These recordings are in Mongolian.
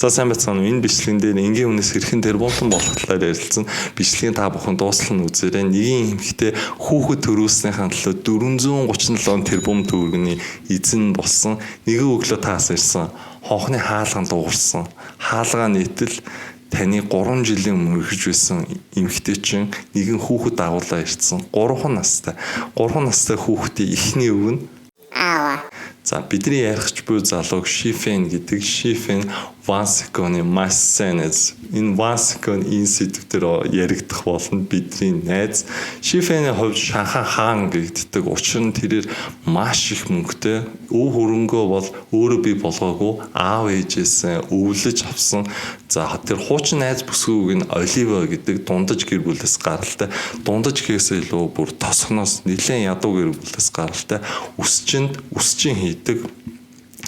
За сайн байцгаана уу. Энэ бичлэгэн дээр энгийн үнэс хэрхэн тэрбумтан болох талаар ярилцсан. Бичлэгийн та бүхэн дуустал нь үзээрэй. Нэгin эмэгтэй хүүхэд төрүүлснийхаа төлөө 437 тэрбум төгрөгийн эзэн болсон. Нэгэн өглөө таас ирсэн. Хонхны хаалганд дуурсан. Хаалгаа нийтэл таны 3 жилийн өмнө ирж байсан эмэгтэй чинь нэгэн хүүхэд дагуулаа ирсэн. 3 настай. 3 настай хүүхдийн эхний өвгөн аава. За бидний ярихч буй залууг Шифен гэдэг. Шифен Вансиконы маш сайн найз. Энэ Вансикон энэ сэдвээр яригдах болно бидний найз. Шифений хувьд Шанхай хаан гэгддэг. Учир нь тэрээр маш их мөнгөтэй. Өв хөрөнгөө бол өөрөө бий болгоогүй. Аав ээжээс өвлөж авсан. За тэр хуучин найз бүсгүйг нь Оливо гэдэг дундаж гэр бүлээс гаралтай. Дундаж гэхээс илүү бүр тосгоноос нэлээд ядуу гэр бүлээс гаралтай. Өсчин хийдэг.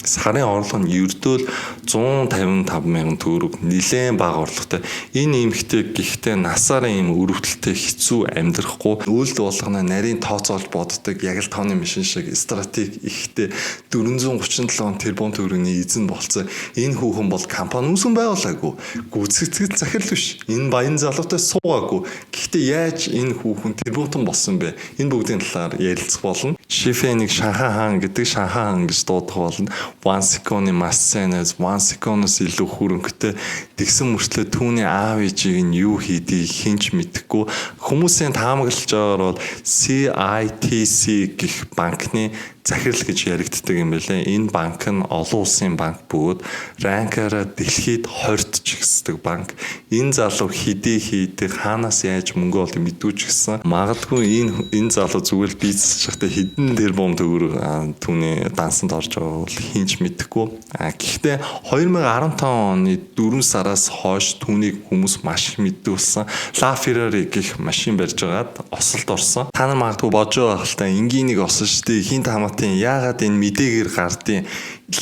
Сарын орлого нь ердөө 155,000 төгрөг, нэлээд бага орлоготой. Энэ эмэгтэй гэхдээ насаараа ийм өрөвдөлтөй хэцүү амьдрахгүй, үйлдэл болгоно нарийн тооцоолж боддог, яг л тооны машин шиг стратеги ихтэй 437 тэрбум төгрөгийн эзэн болцсон. Энэ хүүхэн бол компани үүсгэн байгуулаагүй, гүйцэтгэл захирал биш. Энэ баян залуутай суугаагүй. Гэхдээ яаж энэ хүүхэн тэрбумтан болсон бэ? Энэ бүгдийн талаар ярилцах болно. Шифенийг Шанхай хаан гэдэг, Шанхай хаан гэж дуудах болно. Вансиконы маш сайн найз, Вансиконоос илүү хөрөнгөтэй. Тэгсэн мөртлөө түүний аав ээжийг нь юу хийдгийг хинч мэдэхгүй. Хүмүүсийн таамаглаж байгаагаар бол CITC гэх банкны захирал гэж яригддаг юм байлээ. Энэ банк нь олон улсын банк бөгөөд ранкаараа дэлхийд 20-т жигсдэг банк. Энэ залуу хэдий хийдэг, хаанаас яаж мөнгө олж мэдгүй ч гэсэн магадгүй энэ залуу зүгээр бизнес шахтаа хэдэн тэрбум төгрөг түүний дансанд орж байгаа бол хинч мэдэхгүй. Гэхдээ 2015 оны 4 сараас хойш түүнийг хүмүүс маш их мэддэг болсон. La Ferrari гэх машин барьж байгаад осолд орсон. Та нар магадгүй бодож байгаа хэлтэй энгийн нэг осон штэ хин тааматын яагаад энэ мэдээгээр гардыг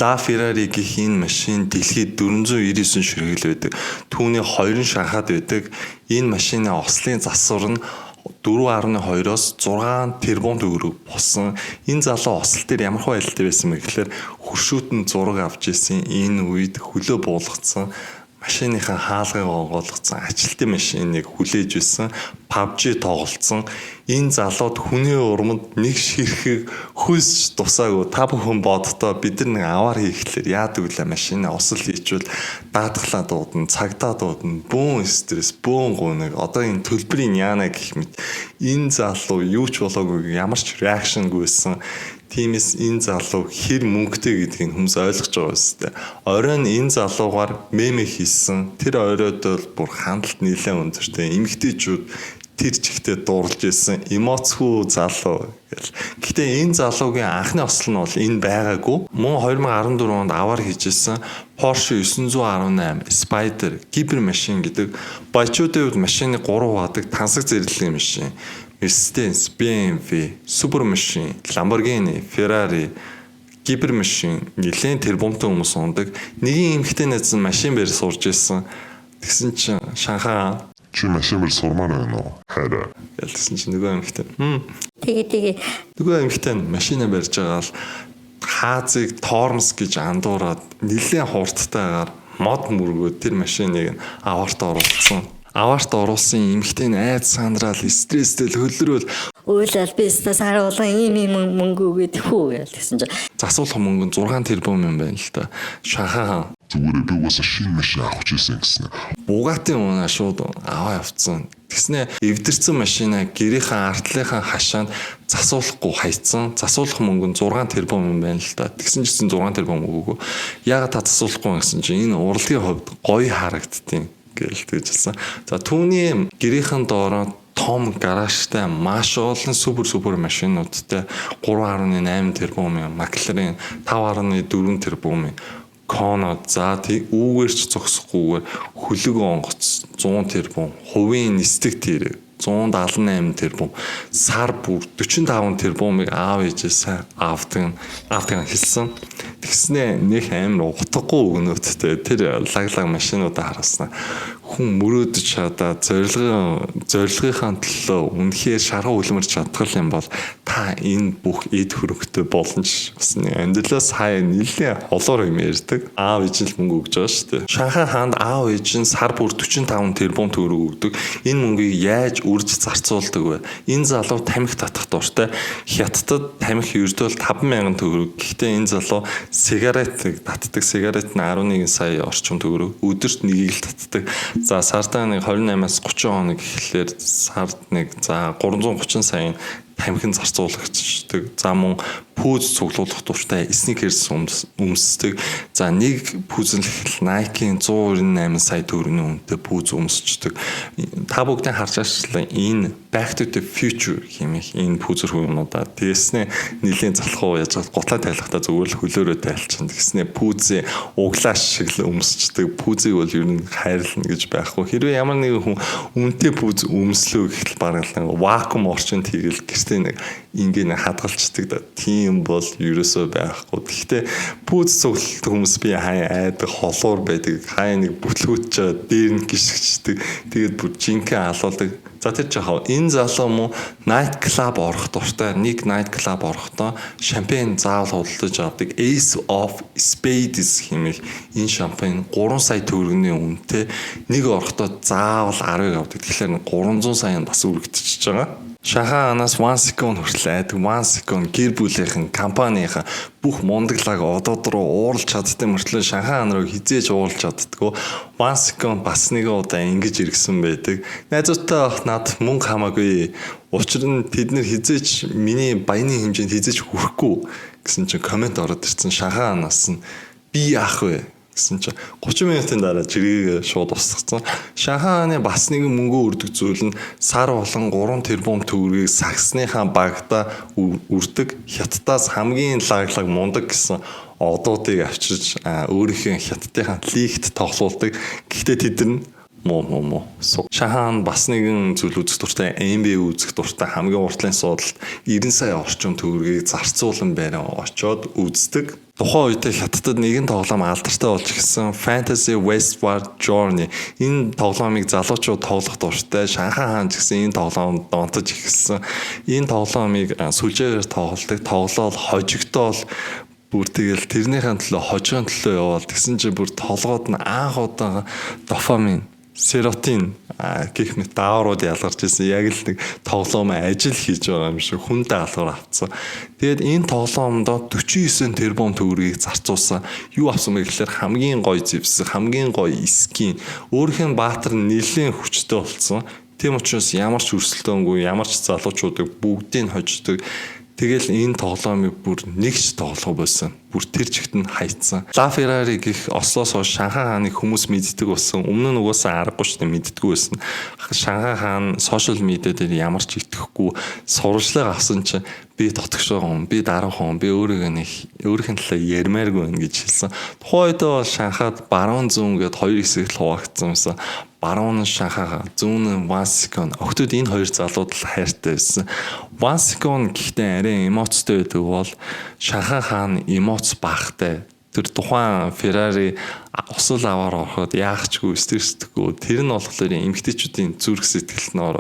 La Ferrari гэх энэ машин дэлхийд 499 ширхэг байдаг. Түүний 2 шанхаад байдаг. Энэ машины ослын засвар нь 4.2-оос 6 тэрбум төгрөг болсон. Энэ залуу осол дээр ямар байдалтай байсан бэ гэхээр хөршүүтэн зураг авч ирсэн. Энэ үед хөлөө буулгацсан. Машиныхаа хаалгыг онгойлгоцсон, ажилтны машиныг хүлээж байсан, PUBG тоглолцсон. Энэ залууд хүний урманд нэг ширхэг хүйсч тусаагүй. Та бүхэн боддоо бид нар нэг аваар хийхлээр яадаг вэ? Машины осол хийчвэл даатглаа дуудана, цагдаа дуудана, бөөн стресс, бөөн гуниг. Одоо энэ төлбөрийн яана гэх мэт. Энэ залуу юу ч болоогүй, ямар ч реакшнгүй байсан. Тиймээс энэ залуу хэр мөнгөтэй гэдгийг хүмүүс ойлгож байгаа үстэй. Оройн энэ залуугаар мем хийсэн. Тэр оройд бол бүр хандлт нэлээд өндөртэй. Эмэгтэйчүүд тэр чигтээ дуурлж исэн эмоцгүй залуу гэл. Гэтэ энэ залуугийн анхны осол нь бол энэ байгаагүй. Мөн 2014 онд аваар хийжсэн Porsche 918 Spider гибер машин гэдэг баячуудын үед машины 3 хувадаг тансаг зэрлэгийн машин. Mercedes, BMW, супер машин, Lamborghini, Ferrari, гибер машин нэлээд тэрбумтай хүмүүс ундаг. Нэгin эмэгтэй найз нь машин барь сурж ирсэн. Тэгсэн чинь Шанхай чи машин барь сурмаар байна уу? Хараа. Ялсан чинь нөгөө эмэгтэй. Тэгээ. Нөгөө эмэгтэй машина барьж байгаа л хаазыг Тормс гэж андуураад нэлээд хурдтайгаар мод мөргөө тэр машиныг аваарт оруулсан. Аваарт оруулсан эмэгтэй нь айд сандрал стресстэй хөлрөөл Үйлэл бизнес харуулган ийм мөнгө өгöd хүү гэсэн чинь засуулах мөнгө нь 6 тэрбум юм байна л да. Шанхай хаан Зүгээр би угаасаа шинэ машин авах гэсэн гиснэ. Бугатын унаа шууд аваа явцсан. Тэгснэ эвдэрсэн машина гэрийнхээ артлынхаа хашаанд засуулахгүй хайцсан. Засуулах мөнгө нь 6 тэрбум юм байна л да. Тэгсэн чинь 6 тэрбум өгөөгүй. Яагаад та засуулахгүй гэсэн чинь энэ урлагийн хувьд гоё харагдтiin гэж хэлсэн. За түүний гэрийнхэн доороо том гаражтай маш олон супер машинуудтай 3.8 тэрбум, McLaren 5.4 тэрбум, Kona за үүгээр ч зогсохгүйгээр хөлөг онгоц 100 тэрбум, хувийн нисдэг тэрэг 178 тэрбум, сар бүр 45 тэрбумыг аав ээжээс авдаг хэлсэн. Тэгснэ нэг амар утгагүй өгнөттэй тэр лаглаг машинуудаа хараснаа. хүн мөрөөдөж чадаа зорилгынхаа төлөө үнэхээр шаргуу үлмэрч чадгал юм бол та энэ бүх эд хөрөнгөтэй боломж бас нэг амьдралаас хаяа нэлээд холоор юм ярьдаг. Аав ээж л мөнгө өгж байгаа шүү дээ. Шанхай хаанд аав ээж нь сар бүр 45 тэрбум төгрөг өгдөг. Энэ мөнгийг яаж үрж зарцуулдаг вэ? Энэ залуу тамхи татах дуртай. Хятадд тамхи ердөө 5,000 төгрөг. Гэхдээ энэ залуу сигарет татдаг. Сигарет нь 11 сая орчим төгрөг. Өдөрт нэгийг л татдаг. За сартаа нэг 28-аас 30 хоног гэхлээр сард нэг за 330 сая тамхин зарцуулагчдаг. За мөн пүүз цуглуулах дуртай sneakers өмсдөг. За нэг пүүзлэх Nike-ийн 198 сая төгрөгийн үнэтэй пүүз өмсчдөг. Та бүгдийн харж ажиллаа энэ Back to the Future хэмээх энэ пүүзэр хүмүүнуудаа тэгснэ нэлийн залхуу яаж гутлаа тайлахтаа зүгээр л хөлөөрөө тайлчихна. Тэгснэ пүүзээ углааш шиг л өмсчдөг. Пүүзийг бол ер нь хайрлна гэж байхгүй. Хэрвээ ямар нэгэн хүн үнэтэй пүүз өмслөө гэхэл бараг л вакуум орчинд хийгээл гэртээ нэг ингээд хадгалцдаг да. Тийм бол ерөөсөө байхгүй. Гэхдээ пүүз цуглалт хүмүүс би хаяа айдаг холуур байдаг. Хаяа нэг бүтлгүүтж дээр нь гიშгчдэг. Тэгээд бүр жинхэнэ алуулдаг. За тэр жахаа энэ залуу муу night club орох дуртай. Нэг night club орохдоо шампань заавал худалдаж авдаг. Ace of Spades хэмээх энэ шампань 3 сая төгрөгийн үнэтэй. Нэг орохдоо заавал 10-ыг авдаг. Тэгэхээр 300 сая бас үргэлжлэж байгаа. Шанхай хаанаас 1 секунд хүртэл айдаг. 1 секунд гэр бүлийнхэн компанийн бүх мундаглаг одод руу ууралж чаддаг мөртлөө Шанхай хаан руу хизээж уулж чаддггүй. 1 секунд бас нэг удаа ингэж иргсэн байдаг. Найзуудтай бах над мөнгө хамаагүй. Учир нь тэд нэр хизээж миний баяны хэмжээнд хизээж хүрэхгүй гэсэн чинь комент ороод ирсэн. Шанхай хаанаас нь би яах вэ гэсэн чинь 30 минутын дараа жиргээ шууд устгацсан. Шанхай хааны бас нэгэн мөнгө өрдөг зүйл нь сар болон 3 тэрбум төгрөгийг саксныхаа багада үрдэг. Хятадаас хамгийн лаглаг мундаг гэсэн одуудыг авчирч өөрийнхөө хятадынхаа лигт тоглуулдаг. Гэхдээ тэд нь муу. Шанхай бас нэгэн зүйл үзэх дуртай, NBA үзэх дуртай хамгийн уртлын суудалд 90 сая орчим төгрөгийг зарцуулан байран очоод үздэг. Тухайн үедээ хятадд нэгэн тоглоом алдартай болж гисэн Fantasy Westward Journey. Энэ тоглоомыг залуучууд тоглох дуртай. Шанхай хаан ч гэсэн энэ тоглоомд донтож ихсэн. Энэ тоглоомыг сүлжээгээр тоглолдог. Тоглоол хожигдоол бүр тэгэл тэрнийхэн төлөө хожигын төлөө явал тэгсэн чинь бүр толгойд нь анх удаа дофамин серотин гэх мэт дааврууд ялгарч ирсэн. Яг л нэг тоглоом ажил хийж байгаа юм шиг хүн даалгавар авцсан. Тэгээд энэ тоглоомд 49 тэрбум төгрөгийг зарцуулсан. Юу авсан бэ гэхээр хамгийн гоё зэвсэг, хамгийн гоё скин. Өөрийнх нь баатар нэлийн хүчтэй болсон. Тийм учраас ямар ч өрсөлдөөнгүй, ямар ч залуучуудыг бүгдийг хождог. Тэгэл энэ тоглоомыг бүр нэгч тоглох байсан. Бүр тэр чигт нь хайцсан. Ла Феррари гэх Ослоос хойш Шанхай хааныг хүмүүс мэддэг болсон. Өмнө нь угаасаа аргагүй ч мэддэггүй байсан. Шанхай хаан сошиал медиа дээр ямар ч итгэхгүй сурвалжлага авсан чинь би дотгошоо хүн, би дараахан хүн, би өөрийнх нь талаа ярмааргүй байна гэж хэлсэн. Тухайн үед бол Шанхайд баруун зүүн гээд хоёр хэсэг хуваагдсан юмсан. Баруун нь Шанхайгаа, зүүн нь 1 секунд. Октод энэ хоёр залууд л хайртай байсан. 1 секунд гэхдээ арай эмоцтой байдаг бол Шанхай хаан эмоц багтай. Тэр тухайн Ferrari усал аваар ороход яахчгүй стрессдэггүй. Тэр нь болохоор эмгтээчүүдийн зүрх сэтгэлд нөр.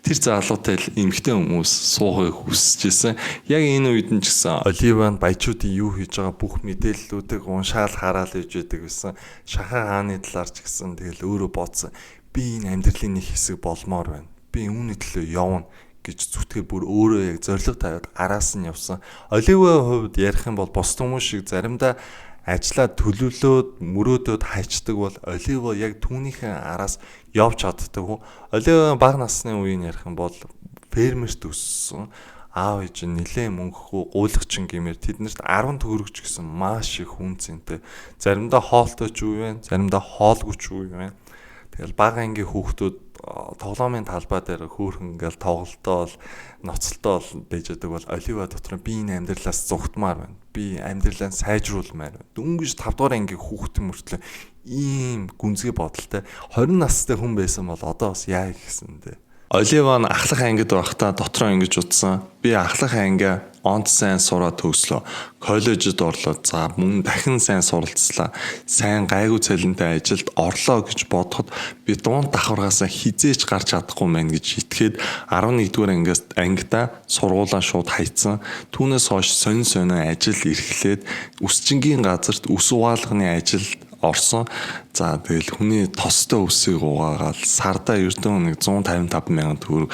Тэр залуутай л эмгтээ хүмүүс суухыг хүсэжсэн. Яг энэ үед нь ч гэсэн Оливанд баячуудын юу хийж байгаа бүх мэдээллүүдийг уншаал хараад иж байдаг гэсэн. Шанхай хааны талаар ч гэсэн тэгэл өөрөө бодсон. Би энэ амьдралын нэг хэсэг болмоор байна. Би үүний төлөө явна гэж зүтгэл бүр өөрөө яг зориг тавиад араас нь явсан. Оливийн хувьд ярих юм бол бос хүмүүс шиг заримдаа ажлаа төлөвлөөд мөрөөдөд хайчдаг бол Оливо яг түүнийхээ араас явж чаддаг. Оливо бага насны үеийн ярих юм бол фермерт өссөн. Аав ээж нь нэлээд мөнгөгүй гуйлагчин гэмээр тэднэрт 10 төгрөгч гэсэн маш их хүн цэнтэй. Заримдаа хоолтой ч үе байна, заримдаа хоолгүй ч үе байна. Тэгэл бага ангийн хүүхдүүд тоглоомын талбай дээр хөөхөн ингээл тоглолтоо ноцолтоо байж байгаа бол Олива дотор би энэ амьдралаас зүгтмаар байна. Би амьдралаа сайжруулмаар байна. Дөнгөж 5 дугаар ангийн хүүхдэн мөртлөө ийм гүнзгий бодолтой 20 настай хүн байсан бол одоо бас яа гэсэн дээ. Олива нь ахлах ангид байхдаа дотроо ингэж утсан. Би ахлах ангиа онц сайн сураад төгслөө. Коллежид орлоо. За мөн дахин сайн суралцлаа. Сайн гайгүй цалинтай ажилд орлоо гэж бодоход би дуун давхаргаасаа хизээж гарч чадахгүй мэн гэж итгээд 11-р ангидаа сургуулаа шууд хайцсан. Түүнээс хойш сонин ажил эрхлээд үсчингийн газарт үс угаалганы ажилд орсон. За тэгэл хүний тостой үсийг угаагаад сарда ердөө нэг 155 мянган төгрөг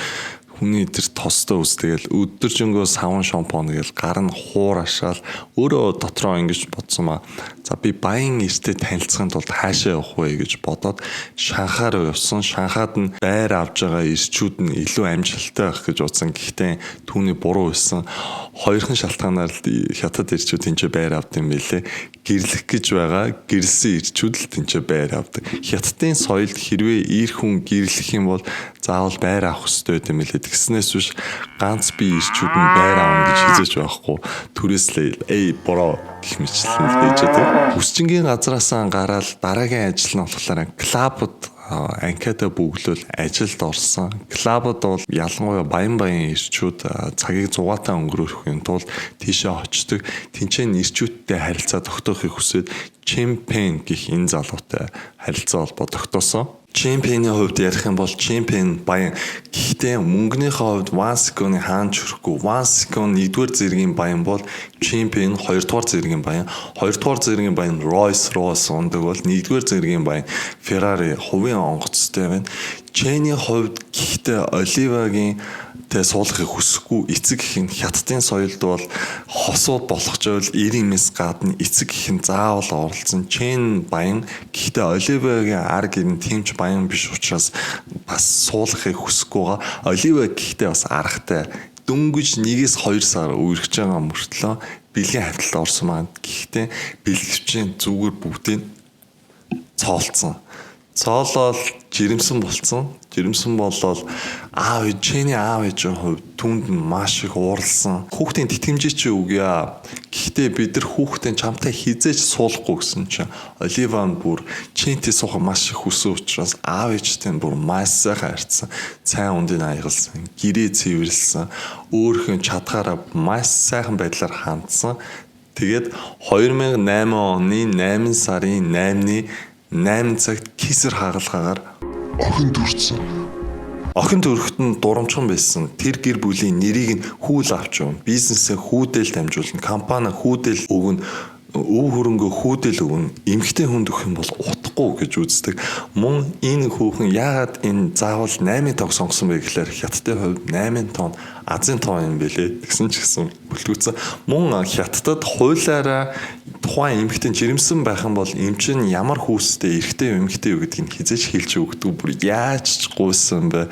хүний тэр тостой үс тэгэл өдөржингөө савн шампунь гэл гар нь хуурашаал өөрөө дотроо ингэж бодсон маа. За би баян эртээ танилцахын тулд хаашаа явах вэ гэж бодоод Шанхай руу явсан. Шанхайд нь байр авж байгаа ирчүүд нь илүү амжилттай байх гэж бодсон. Гэхдээ түүний буруу байсан. Хоёрхан шалтгаанаар л хятад ирчүүд тэнцээ байр авд юм билээ. Гэрлэх гэж байгаа гэрэлсэн ирчүүд л тэнцээ байр авдаг. Хятадын соёлд хэрвээ ир хүн гэрлэх юм бол заавал байр авах хэрэгтэй юм билээ. Тэгснээс биш ганц би ирчүүд нь байр аавна гэж хизээж байхгүй. Түрээслээ бороо гэх мэтлэн л дэж байгаа. Хүсчингийн газраасаа гараад дараагийн ажил нь болохоор клабд анкета бүглөл ажилд орсон. Клабд бол ялангуяа баян ирчүүд цагийг зугаатай өнгөрөөхийн тулд тийшээ очдог. Тинчээ ирчүүдтэй харилцаа тогтоохыг хүсээд чемпион гэх энэ залуутай харилцаа холбоо тогтоосон. Чемпионы хувьд ярих юм бол чемпион баян. Гэхдээ мөнгөнийхөө хувьд 1 секундын хаан чөрөхгүй. 1 секунд 1-р зэргийн баян бол чемпион 2-р зэргийн баян. 2-р зэргийн баян Rolls Royce ундаг бол 1-р зэргийн баян Ferrari хувийн онгоцтой байна. Чэний хувьд гэхдээ Оливагийн тэ суулгахыг хүсэхгүй. Эцэг гэх нь хятадын соёлд бол хосууд болох жол 90-ээс гадна эцэг гэх нь заавал оролцсон. Чэн баян гэхдээ Оливагийн ар гэрн тимч баян биш учраас бас суулгахыг хүсэхгүй байгаа. Олива гэхдээ бас аргатай. Дөнгөж 1-2 сар үргэж байгаа мөртлөө бэлгийн хавталд орсон маань. Гэхдээ бэлгэвчийн зүгээр бүгдийг цоолцсон. Цоолол жирэмсэн болцсон. Жирэмсэн болол Чэний аав ээжийн хувьд түнд маш их ууралсан. Хүүхдийн тэтгэмжийг чи өгье. Гэхдээ бид нар хүүхдийн чамтай хизээж суулгахгүй гэсэн чинь Олива нь бүр Чэнтэй суух маш их хүсэн учраас аав ээжтэй бүр маш сайхан харьцсан. Цайн ундын аягалсан, гэрээ цэвэрлсэн, өөрхөн чадхаараа маш сайхан байдлаар хандсан. Тэгээд 2008 оны 8 сарын 8-ны 8 цагт кисэр хагалгаагаар охин төрсөн. Охин төрөхт нь дурамчхан байсан. Тэр гэр бүлийн нэрийг нь хүүл авч явна. Бизнесээ хүүдэл дамжуулна. Компани хүүдэл өгнө. Өв хөрөнгөө хүүдэл өгнө. Эмэгтэй хүнд өгөх юм бол утахгүй гэж үздэг. Мөн энэ хүүхэн яагаад энэ заавал 8 тог сонгосон бэ гэхээр хятадын хувьд 8 тонн азийн тоо юм бэлээ. Тэгсэн ч гэсэн бүлгүүцэн. Мөн хятадд хуулаараа тухайн эмэгтэй жирэмсэн байх юм бол эмчин ямар хүүстэй эрэгтэй эмэгтэй юу гэдгийг хизээж хэлж өгдөг. Бүр яаж ч гуйсан бэ.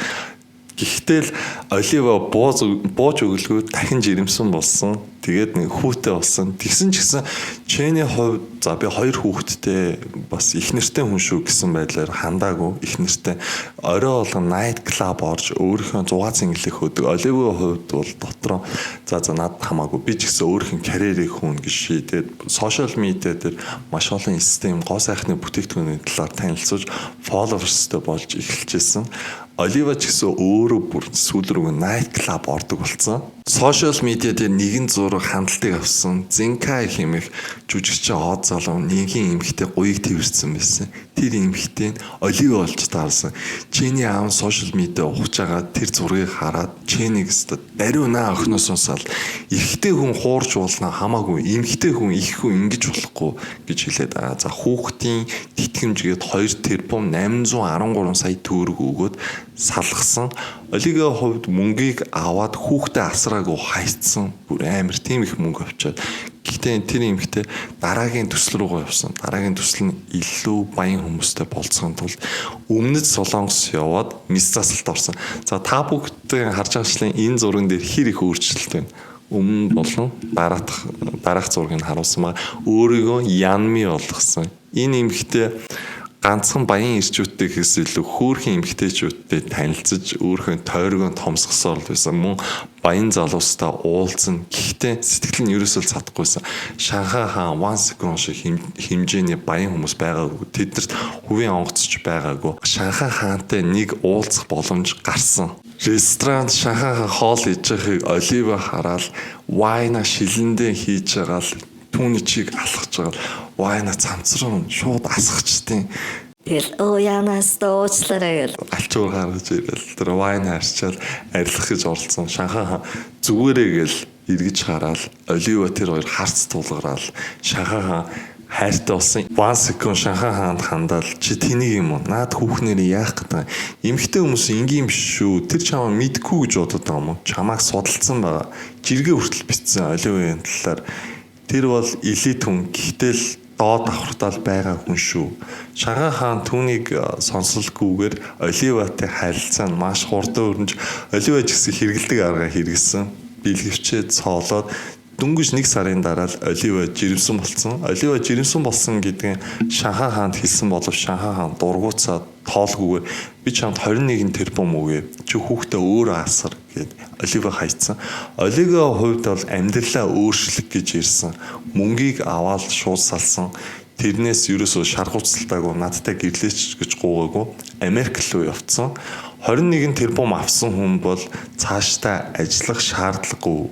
Гэхдээ л Олива бууж өглгөө дахин жирэмсэн болсон. Тэгээд нэг хүүтэй болсон. Тэгсэн ч гэсэн Чэний хувьд за би 2 хүүхэдтэй бас их нэртэй хүн шүү гэсэн байдлаар хандаагүй. Их нэртэй орой болгон night club орж өөрийнхөө 6 цэнгэлэх хөдөг. Оливагийн хувьд бол дотроо за надад хамаагүй. Би ч гэсэн өөрийнхөө карьерийг хүн гэж шийдээд сошиал медиа дээр маш олон систем гоо сайхны бүтээгдэхүүний талаар танилцуулж followersтэй болж эхэлжсэн. Олива ч гэсэн өөрөө бүр сүүл рүү night club ордог болсон. Сошиал медиа дээр нэгэн зураг хандлтыг авсан. Зинкай хэмээх жүжигчин од залуу нэгэн эмэгтэй гуйг тэрсэн байсан. Тэр эмэгтэй нь Олива болж таарсан. Чэний аав сошиал медиа ухаж байгаа тэр зургийг хараад Чэнийг өстө даруй наа охноос сонсаал эрэгтэй хүн хуурж болно хамаагүй эмэгтэй хүн их хүн ингэж болохгүй гэж хэлээд за хүүхдийн тэтгэмжгээд 2 тэрбум 813 сая төгрөг өгөөд салгасан. Олигийн хувьд мөнгийг аваад хүүхдээ асраагүй хайцсан. Бүр амар тийм их мөнгө авчаад. Гэхдээ тэр эмэгтэй дараагийн төсөл рүү явсан. Дараагийн төсөл нь илүү баян хүмүүстэй болцохын тулд өмнөд Солонгос яваад мис засалт орсон. За та бүгдээ харж байгаачлан энэ зурган дээр хэр их өөрчлөлт байна. Өмнө болон дараах зургийг харуулсан маа өөрийгөө Янми болгосон. Энэ эмэгтэй ганцхан баян ирчүүдтэй гэхээс илүү хөөрхөн эмэгтэйчүүдтэй танилцж өөрхөн тойргоо томсгосоор л байсан. Мөн баян залуустай уулзна. Гэхдээ сэтгэл нь ерөөсөө цадахгүйсэн. Шанхай хаан Ван Секун шиг хэмжээний баян хүмүүс байгаагүй. Тэднэрт хувийн онгоцч байгаагүй. Шанхай хаантай нэг уулзах боломж гарсан. Ресторан Шанхай хаан хоол идэж байгааг Олива хараад вайна шилэндээ хийж байгаа л түүний чиг алхаж байгаа л вайна цамцруу шууд асгачтیں۔ Тэгэл яанаас дуучлаарай гэл. Алчуур гаргаж ирэл тэр вайн харчаал арилах гэж оролцсон. Шанхай хаан зүгээрээ гэл эргэж хараад Олива тэр хоёр харц тулгараал Шанхай хаан хайртай болсон. Ван Секун Шанхай хаанд хандаад чи тэнийг юм уу? Наад хүүхнээр яах гэдэг. Эмэгтэй хүмүүс энгийн биш шүү. Тэр чамаа мэдгүй гэж бодод байгаа юм уу? Чамааг судалсан байгаа. Жиргээ хүртэл бичсэн Оливагийн талаар. Тэр бол элит хүн. Гэхдээ л доод давхартаал байгаа хүн шүү. Шанхай хаан түүнийг сонсолгүйгээр Оливатай харилцаа нь маш хурдан өрнөж Олива ч гэсэн хэрэгэлдэг арга хэрэгсэн. Билгэвчээ цоолоод дөнгөж 1 сарын дараа л Олива жирэмсэн болсон. Олива жирэмсэн болсон гэдэг нь Шанхай хаанд хэлсэн боловч Шанхай хаан дургуцаад тоолгүйгээр би чамд 21 тэрбум өгье. Чи хүүхдээ өөрөө асар гэд Олива хайцсан. Оливагийн хувьд бол амьдралаа өөрчлөх гэж ирсэн. Мөнгийг аваад шууд салсан. Тэрнээс ерөөсөө шаргууцалтаагүй надтай гэрлээч гэж гуугаагүй Америк руу явцсан. 21 тэрбум авсан хүн бол цаашдаа ажиллах шаардлагагүй.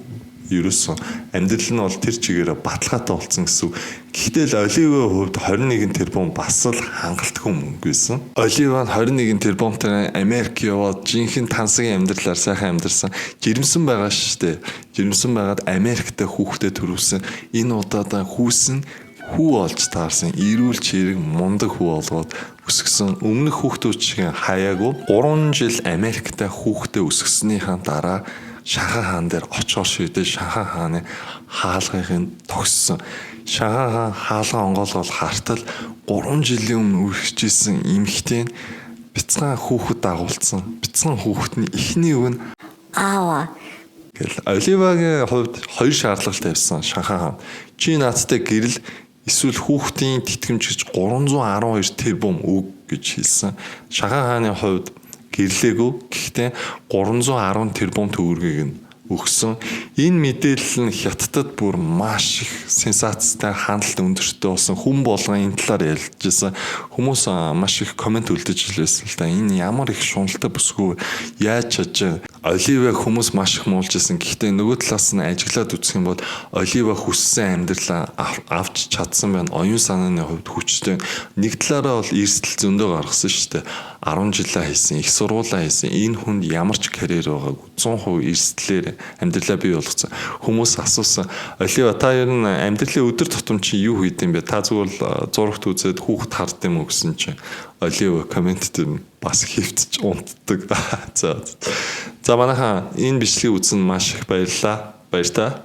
Ерөөсөн амьдрал нь бол тэр чигээрээ баталгаатай болсон гэсэн. Гэхдээ л Оливагийн хувьд 21 тэрбум бас л хангалтгүй мөнгө байсан. Олива нь 21 тэрбумтай Америк яваад жинхэнэ тансгийн амьдралаар сайхан амьдарсан. Жирэмсэн байгаа шүү дээ. Жирэмсэн байгаад Америктэй хүүхдэд төрүүлсэн. Энэ удаадаа хүүсэн хүү олж таарсан. Ирүүл чирэг мундаг хүү олгоод өсгсөн. Өмнөх хүүхдүүд шиг хаяагүй 3 жил Америктэй хүүхдээ өсгснийхаа дараа Шанхай хаан дээр очоор шийдээ Шанхай хааны хаалгыг тогссон. Шанхай хаан хаалга онгоолгол хартал 3 жилийн өмнө үргэлжижсэн эмэгтэй бяцхан хүүхэд дагуулсан. Бяцхан хүүхэд нь эхний өв нь Аава. гэл Оливагийн хувьд 2 шаардлага тавьсан Шанхай хаан. Чи наадтай гэрэл эсвэл хүүхдийн тэтгэмж гэж 312 тэрбум өг гэж хэлсэн. Шанхай хааны хувьд гэрлээгүй. Гэхдээ 310 тэрбум төгрөгийг нь өгсөн. Энэ мэдээлэл нь Хятадд бүр маш их сенсацтай хяналт өндөртэй болсон. Хүн болгон энэ талаар ярьж байсан. Хүмүүс маш их комент үлдэж илсэн л да. Энэ ямар их шуналтай бүсгүй яаж чадж Олива хүмүүс маш их муулж байсан. Гэхдээ нөгөө талаас нь ажиглаад үзэх юм бол Олива хүссэн амьдралаа авч чадсан байна. Оюун санааны хувьд хүчтэй. Нэг талаараа бол эрсдэл зөндөө гаргасан шүү дээ. 10 жилээ хийсэн, их сургуулаа хийсэн. Энэ хүнд ямар ч карьер байгаагүй. 100% эрсдлээр амьдралаа бий болгосон. Хүмүүс асуусан. Олива та ер нь амьдралын өдөр тутам чи юу хийдэм бэ? Та зүгээр зурагт үзээд хүүхэд хард юм уу гэсэн чинь Олива комент дээр бас хэвтэж унтдаг. За манайхаа энэ бичлэгийг үзсэн маш их баярлалаа. Баяр та.